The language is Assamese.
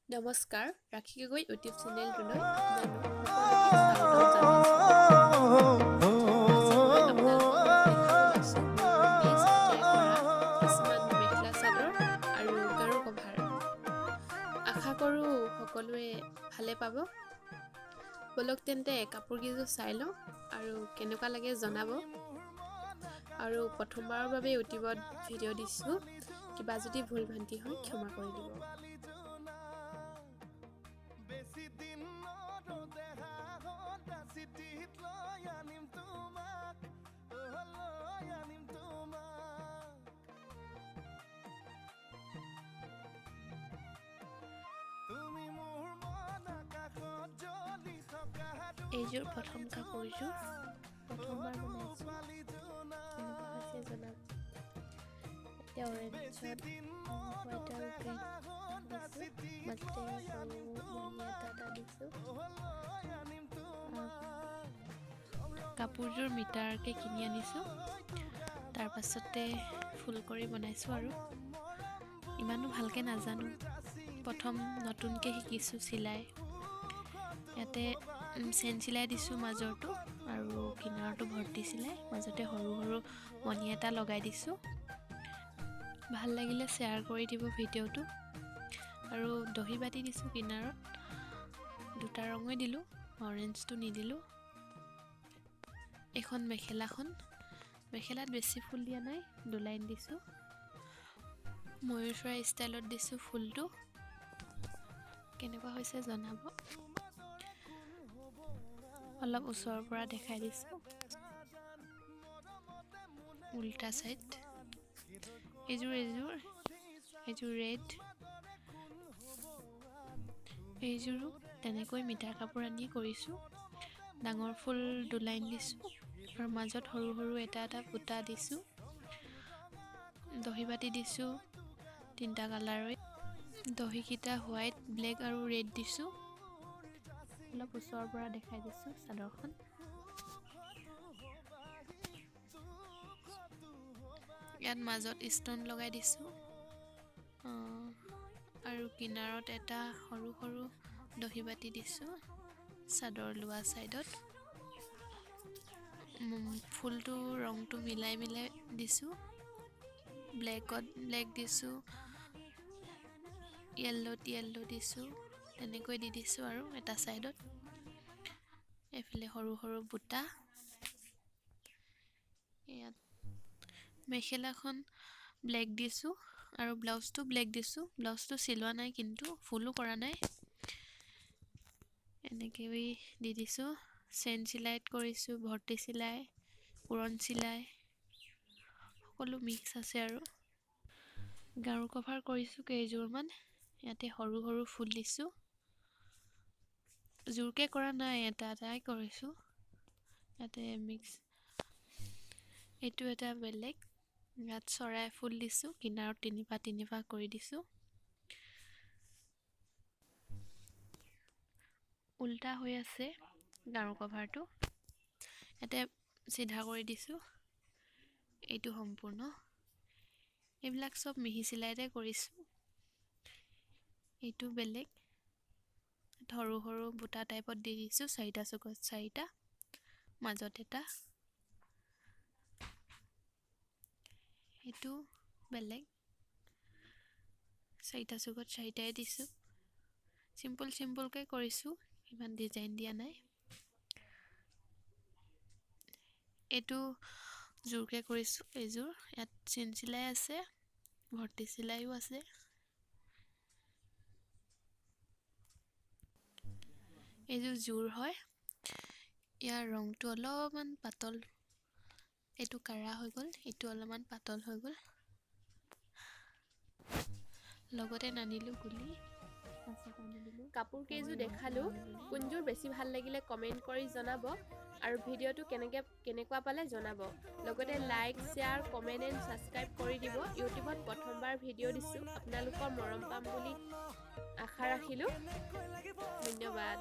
নমস্কাৰ, ৰাখি গগৈ ইউটিউব চেনেলটোলৈ আপোনালোকক স্বাগতম জনাইছোঁ। আজি মই আপোনালোকক দেখাব লৈছোঁ নিজে তৈয়াৰ কৰা কিছুমান মেখেলা চাদৰ আৰু গাৰু কভাৰ। আশা কৰোঁ সকলোৱে ভালে পাব। বলক তেন্তে কাপোৰকেইযোৰ চাই লওঁ আৰু কেনেকুৱা লাগে জনাব। আৰু প্ৰথমবাৰৰ বাবে ইউটিউবত ভিডিঅ' দিছোঁ, কিবা যদি ভুল ভ্ৰান্তি হয় ক্ষমা কৰি দিব। এইযোৰ প্ৰথম কাপোৰযোৰ প্ৰথমবাৰ বনাইছোঁ, কেনেকুৱা হৈছে জনাব। এতিয়া অৰেঞ্জত হোৱাইট আৰু গ্ৰীণ দিছোঁ, মাজতে সৰু মণি এটা দিছোঁ। কাপোৰযোৰ মিটাৰকৈ কিনি আনিছোঁ, তাৰ পাছতে ফুল কৰি বনাইছোঁ। আৰু ইমানো ভালকৈ নাজানো, প্ৰথম নতুনকৈ শিকিছোঁ চিলাই। ইয়াতে চেন চিলাই দিছোঁ মাজৰটো, আৰু কিনাৰটো ভৰ্তি চিলাই, মাজতে সৰু সৰু মণি এটা লগাই দিছোঁ। ভাল লাগিলে শ্বেয়াৰ কৰি দিব ভিডিঅ'টো। আৰু দহি বাতি দিছোঁ কিনাৰত, দুটা ৰঙে দিলোঁ, অৰেঞ্জটো নিদিলোঁ। এখন মেখেলাত বেছি ফুল দিয়া নাই, 2 লাইন দিছোঁ। ময়ূৰ চৰাই ষ্টাইলত দিছোঁ ফুলটো, কেনেকুৱা হৈছে জনাব। অলপ ওচৰৰ পৰা দেখাই দিছোঁ। উল্টা চাইড এইযোৰ ৰেড, এইযোৰো তেনেকৈ মিটাৰ কাপোৰ আনি কৰিছোঁ। ডাঙৰ ফুল 2 লাইন দিছোঁ, আৰু মাজত সৰু সৰু এটা বুটা দিছোঁ। দহি বাতি দিছোঁ 3টা কালাৰৰে, দহিকেইটা হোৱাইট, ব্লেক আৰু ৰেড দিছোঁ। অলপ ওচৰৰ পৰা দেখাই দিছোঁ চাদৰখন। ইয়াত মাজত ষ্টন লগাই দিছোঁ, আৰু কিনাৰত এটা সৰু সৰু দহি বাতি দিছোঁ চাদৰ লোৱা ছাইডত। ফুলটো ৰংটো মিলাই দিছোঁ, ব্লেক দিছোঁ, য়েল্ল' দিছোঁ, তেনেকৈ দি দিছোঁ। আৰু এটা ছাইডত এইফালে সৰু সৰু বুটা। ইয়াত মেখেলাখন ব্লেক দিছোঁ, আৰু ব্লাউজটো ব্লেক দিছোঁ। ব্লাউজটো চিলোৱা নাই, কিন্তু ফুলো কৰা নাই, এনেকৈ দি দিছোঁ। চেন চিলাইত কৰিছোঁ, ভৰ্তি চিলাই, পুৰণ চিলাই, সকলো মিক্স আছে। আৰু গাৰু কভাৰ কৰিছোঁ কেইযোৰমান, ইয়াতে সৰু সৰু ফুল দিছোঁ, জোৰকৈ কৰা নাই, এটাই কৰিছোঁ। ইয়াতে মিক্স, এইটো এটা বেলেগ, ইয়াত চৰাই ফুল দিছোঁ, কিনাৰত 3 পাহ কৰি দিছোঁ। উল্টা হৈ আছে গাৰু কভাৰটো, ইয়াতে চিধা কৰি দিছোঁ। এইটো সম্পূৰ্ণ, এইবিলাক চব মিহি চিলাইতে কৰিছোঁ। এইটো বেলেগ, সৰু সৰু বুটা টাইপত দি দিছোঁ, 4টা চুকত 4টা, মাজত এটা। এইটো বেলেগ, 4টা চুকত 4টাই দিছোঁ। চিম্পলকৈ কৰিছোঁ, ইমান ডিজাইন দিয়া নাই। এইটো জোৰকৈ কৰিছোঁ, এইযোৰ ইয়াত চেন চিলাই আছে, ভৰ্তি চিলাইও আছে। এইযোৰ জোৰ হয়, ইয়াৰ ৰংটো অলপমান পাতল, এইটো কাঢ়া হৈ গ'ল, এইটো অলপমান পাতল হৈ গ'ল। লগতে নানিলোঁ গুলি, কাপোৰ কেইযোৰ দেখালোঁ। কোনযোৰ বেছি ভাল লাগিলে কমেণ্ট কৰি জনাব, আৰু ভিডিঅ'টো কেনেকুৱা পালে জনাব। লগতে like, share, comment and subscribe কৰি দিব। ইউটিউবত প্ৰথমবাৰ ভিডিঅ' দিছোঁ, আপোনালোকৰ মৰম পাম বুলি আশা ৰাখিলোঁ। ধন্যবাদ।